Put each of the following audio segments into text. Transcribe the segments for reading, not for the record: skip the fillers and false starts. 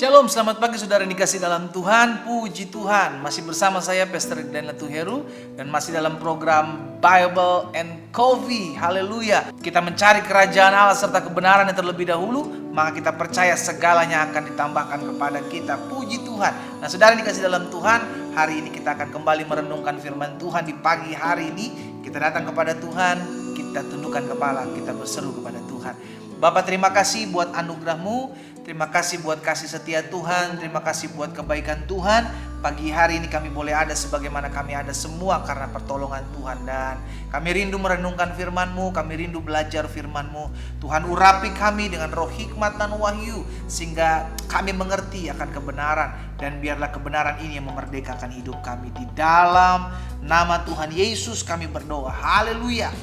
Shalom, selamat pagi saudara yang dikasih dalam Tuhan. Puji Tuhan, masih bersama saya Pastor Daniel Tuheru dan masih dalam program Bible and Coffee. Haleluya. Kita mencari kerajaan Allah serta kebenaran yang terlebih dahulu, maka kita percaya segalanya akan ditambahkan kepada kita. Puji Tuhan. Nah, saudara yang dikasih dalam Tuhan, hari ini kita akan kembali merenungkan firman Tuhan. Di pagi hari ini kita datang kepada Tuhan, kita tundukkan kepala, kita berseru kepada Tuhan. Bapa, terima kasih buat anugerah-Mu. Terima kasih buat kasih setia Tuhan. Terima kasih buat kebaikan Tuhan. Pagi hari ini kami boleh ada sebagaimana kami ada semua karena pertolongan Tuhan. Dan kami rindu merenungkan firman-Mu. Kami rindu belajar firman-Mu. Tuhan, urapi kami dengan roh hikmat dan wahyu, sehingga kami mengerti akan kebenaran. Dan biarlah kebenaran ini yang memerdekakan hidup kami. Di dalam nama Tuhan Yesus kami berdoa. Haleluya.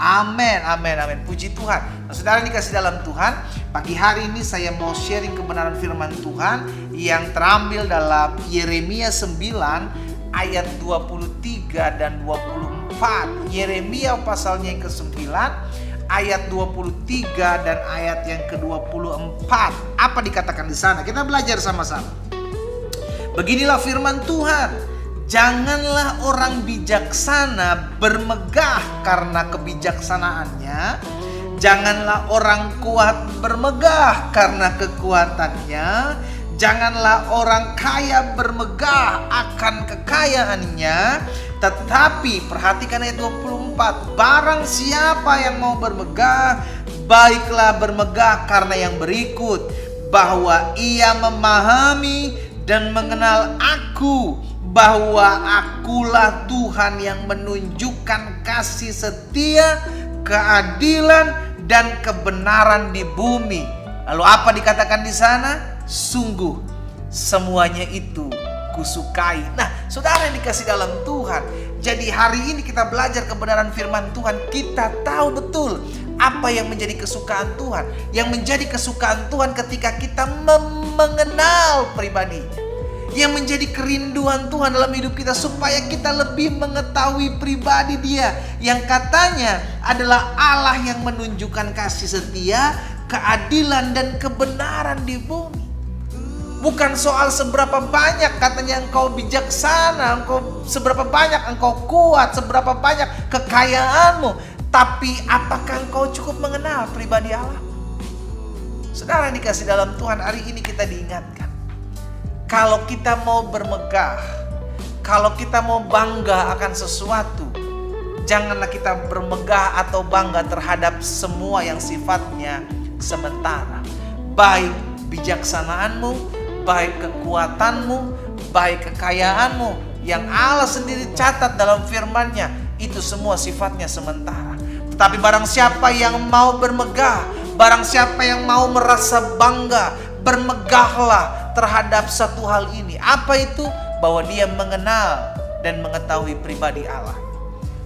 Amin, amin, amin. Puji Tuhan. Nah, saudara dikasih dalam Tuhan, pagi hari ini saya mau sharing kebenaran firman Tuhan yang terambil dalam Yeremia 9 ayat 23 dan 24. Yeremia pasalnya yang ke-9 ayat 23 dan ayat yang ke-24. Apa dikatakan di sana? Kita belajar sama-sama. Beginilah firman Tuhan. Janganlah orang bijaksana bermegah karena kebijaksanaannya. Janganlah orang kuat bermegah karena kekuatannya. Janganlah orang kaya bermegah akan kekayaannya. Tetapi perhatikan ayat 24. Barang siapa yang mau bermegah, baiklah bermegah karena yang berikut, bahwa ia memahami dan mengenal aku, bahwa akulah Tuhan yang menunjukkan kasih setia, keadilan, dan kebenaran di bumi. Lalu apa dikatakan di sana? Sungguh semuanya itu kusukai. Nah, saudara yang dikasih dalam Tuhan, jadi hari ini kita belajar kebenaran firman Tuhan. Kita tahu betul apa yang menjadi kesukaan Tuhan. Yang menjadi kesukaan Tuhan ketika kita mengenal pribadinya. Yang menjadi kerinduan Tuhan dalam hidup kita, supaya kita lebih mengetahui pribadi Dia, yang katanya adalah Allah yang menunjukkan kasih setia, keadilan, dan kebenaran di bumi. Bukan soal seberapa banyak katanya engkau bijaksana, seberapa banyak engkau kuat, seberapa banyak kekayaanmu, tapi apakah engkau cukup mengenal pribadi Allah? Saudara yang dikasih dalam Tuhan, hari ini kita diingatkan, kalau kita mau bermegah, kalau kita mau bangga akan sesuatu, janganlah kita bermegah atau bangga terhadap semua yang sifatnya sementara. Baik bijaksanaanmu, baik kekuatanmu, baik kekayaanmu, yang Allah sendiri catat dalam firman-Nya, itu semua sifatnya sementara. Tetapi barang siapa yang mau bermegah, barang siapa yang mau merasa bangga, bermegahlah terhadap satu hal ini. Apa itu? Bahwa dia mengenal dan mengetahui pribadi Allah.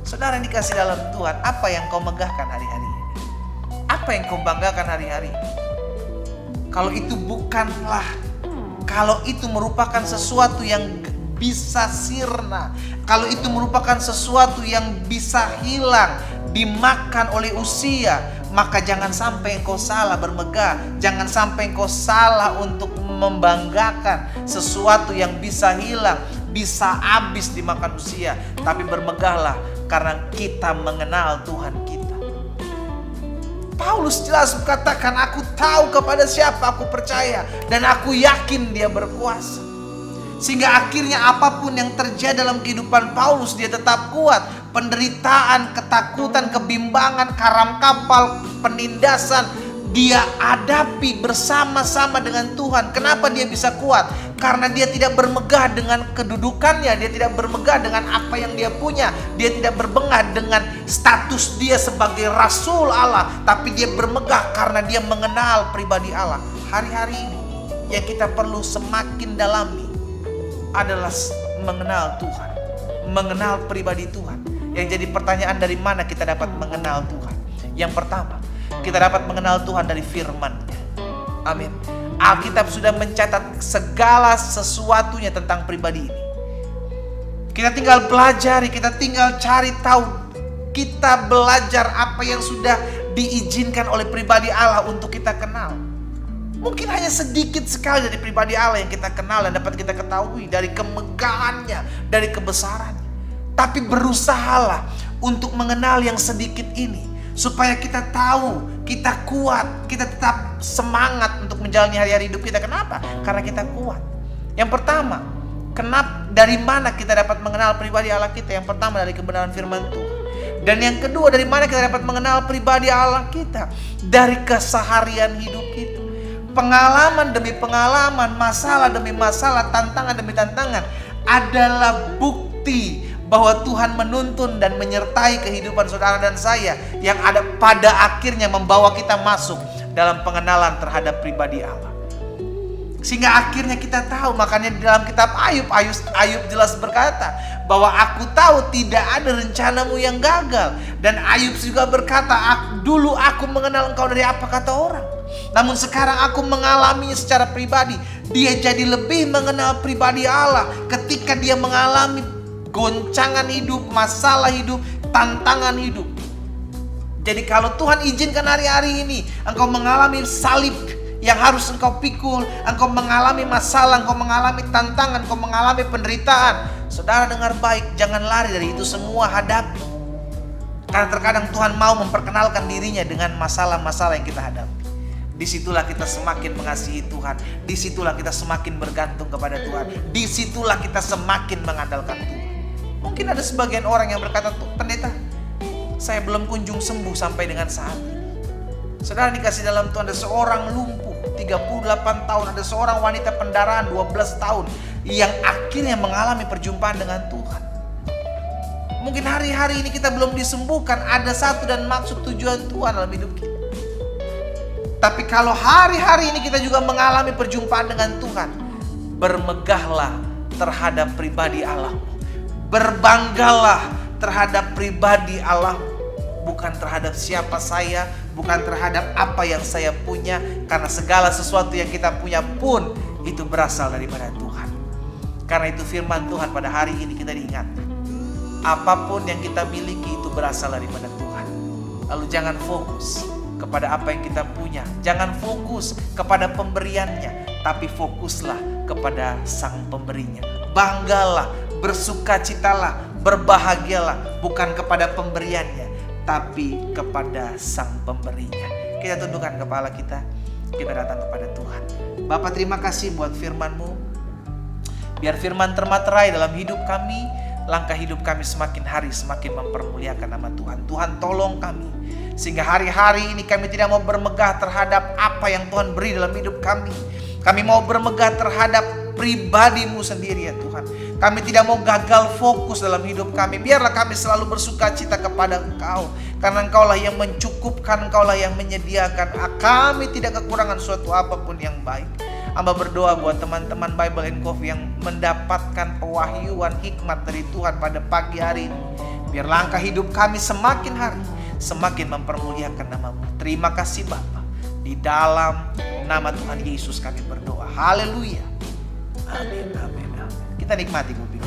Saudara yang dikasih dalam Tuhan, apa yang kau megahkan hari-hari ini? Apa yang kau banggakan hari-hari ini? Kalau itu bukanlah, kalau itu merupakan sesuatu yang bisa sirna, kalau itu merupakan sesuatu yang bisa hilang, dimakan oleh usia, maka jangan sampai engkau salah bermegah. Jangan sampai engkau salah untuk membanggakan sesuatu yang bisa hilang, bisa habis dimakan usia. Tapi bermegahlah karena kita mengenal Tuhan kita. Paulus jelas mengatakan, aku tahu kepada siapa aku percaya, dan aku yakin Dia berkuasa. Sehingga akhirnya apapun yang terjadi dalam kehidupan Paulus, dia tetap kuat. Penderitaan, ketakutan, kebimbangan, karam kapal, penindasan, dia hadapi bersama-sama dengan Tuhan. Kenapa dia bisa kuat? Karena dia tidak bermegah dengan kedudukannya, dia tidak bermegah dengan apa yang dia punya, dia tidak bermegah dengan status dia sebagai rasul Allah, tapi dia bermegah karena dia mengenal pribadi Allah. Hari-hari ini yang kita perlu semakin dalami adalah mengenal Tuhan, mengenal pribadi Tuhan. Yang jadi pertanyaan, dari mana kita dapat mengenal Tuhan? Yang pertama, kita dapat mengenal Tuhan dari firman-Nya. Amin. Alkitab sudah mencatat segala sesuatunya tentang pribadi ini. Kita tinggal pelajari, kita tinggal cari tahu. Kita belajar apa yang sudah diizinkan oleh pribadi Allah untuk kita kenal. Mungkin hanya sedikit sekali dari pribadi Allah yang kita kenal dan dapat kita ketahui, dari kemegahannya, dari kebesarannya. Tapi berusahalah untuk mengenal yang sedikit ini, supaya kita tahu, kita kuat, kita tetap semangat untuk menjalani hari-hari hidup kita. Kenapa? Karena kita kuat. Yang pertama, dari mana kita dapat mengenal pribadi Allah kita? Yang pertama, dari kebenaran firman Tuhan. Dan yang kedua, dari mana kita dapat mengenal pribadi Allah kita? Dari keseharian hidup kita. Pengalaman demi pengalaman, masalah demi masalah, tantangan demi tantangan adalah bukti bahwa Tuhan menuntun dan menyertai kehidupan saudara dan saya, yang ada pada akhirnya membawa kita masuk dalam pengenalan terhadap pribadi Allah. Sehingga akhirnya kita tahu, makanya di dalam kitab Ayub jelas berkata bahwa aku tahu tidak ada rencanamu yang gagal. Dan Ayub juga berkata, dulu aku mengenal engkau dari apa kata orang, namun sekarang aku mengalaminya secara pribadi. Dia jadi lebih mengenal pribadi Allah ketika dia mengalami goncangan hidup, masalah hidup, tantangan hidup. Jadi kalau Tuhan izinkan hari-hari ini engkau mengalami salib yang harus engkau pikul, engkau mengalami masalah, engkau mengalami tantangan, engkau mengalami penderitaan, saudara dengar baik, jangan lari dari itu semua, hadapi. Karena terkadang Tuhan mau memperkenalkan dirinya dengan masalah-masalah yang kita hadapi. Disitulah kita semakin mengasihi Tuhan, disitulah kita semakin bergantung kepada Tuhan, disitulah kita semakin mengandalkan Tuhan. Mungkin ada sebagian orang yang berkata, pendeta, saya belum kunjung sembuh sampai dengan saat ini. Saudara dikasih dalam Tuhan, ada seorang lumpuh 38 tahun, ada seorang wanita pendarahan 12 tahun yang akhirnya mengalami perjumpaan dengan Tuhan. Mungkin hari-hari ini kita belum disembuhkan, ada satu dan maksud tujuan Tuhan dalam hidup kita. Tapi kalau hari-hari ini kita juga mengalami perjumpaan dengan Tuhan, bermegahlah terhadap pribadi Allah. Berbanggalah terhadap pribadi Allah, bukan terhadap siapa saya, bukan terhadap apa yang saya punya, karena segala sesuatu yang kita punya pun itu berasal daripada Tuhan. Karena itu firman Tuhan pada hari ini kita diingatkan, apapun yang kita miliki itu berasal daripada Tuhan. Lalu jangan fokus kepada apa yang kita punya, jangan fokus kepada pemberiannya, tapi fokuslah kepada Sang Pemberinya. Banggalah, bersukacitalah, berbahagialah, bukan kepada pemberiannya, tapi kepada Sang Pemberinya. Kita tundukkan kepala kita datang kepada Tuhan. Bapa, terima kasih buat firman-Mu. Biar firman termaterai dalam hidup kami, langkah hidup kami semakin hari semakin mempermuliakan nama Tuhan. Tuhan tolong kami, sehingga hari-hari ini kami tidak mau bermegah terhadap apa yang Tuhan beri dalam hidup kami. Kami mau bermegah terhadap pribadi-Mu sendiri ya Tuhan. Kami tidak mau gagal fokus dalam hidup kami. Biarlah kami selalu bersuka cita kepada Engkau, karena Engkaulah yang mencukupkan, Engkaulah yang menyediakan. Kami tidak kekurangan suatu apapun yang baik. Hamba berdoa buat teman-teman Bible and Coffee yang mendapatkan pewahyuan hikmat dari Tuhan pada pagi hari ini. Biar langkah hidup kami semakin hari semakin mempermuliakan nama-Mu. Terima kasih Bapa. Di dalam nama Tuhan Yesus kami berdoa. Haleluya. Amin, amin, amin. Kita nikmati kopi.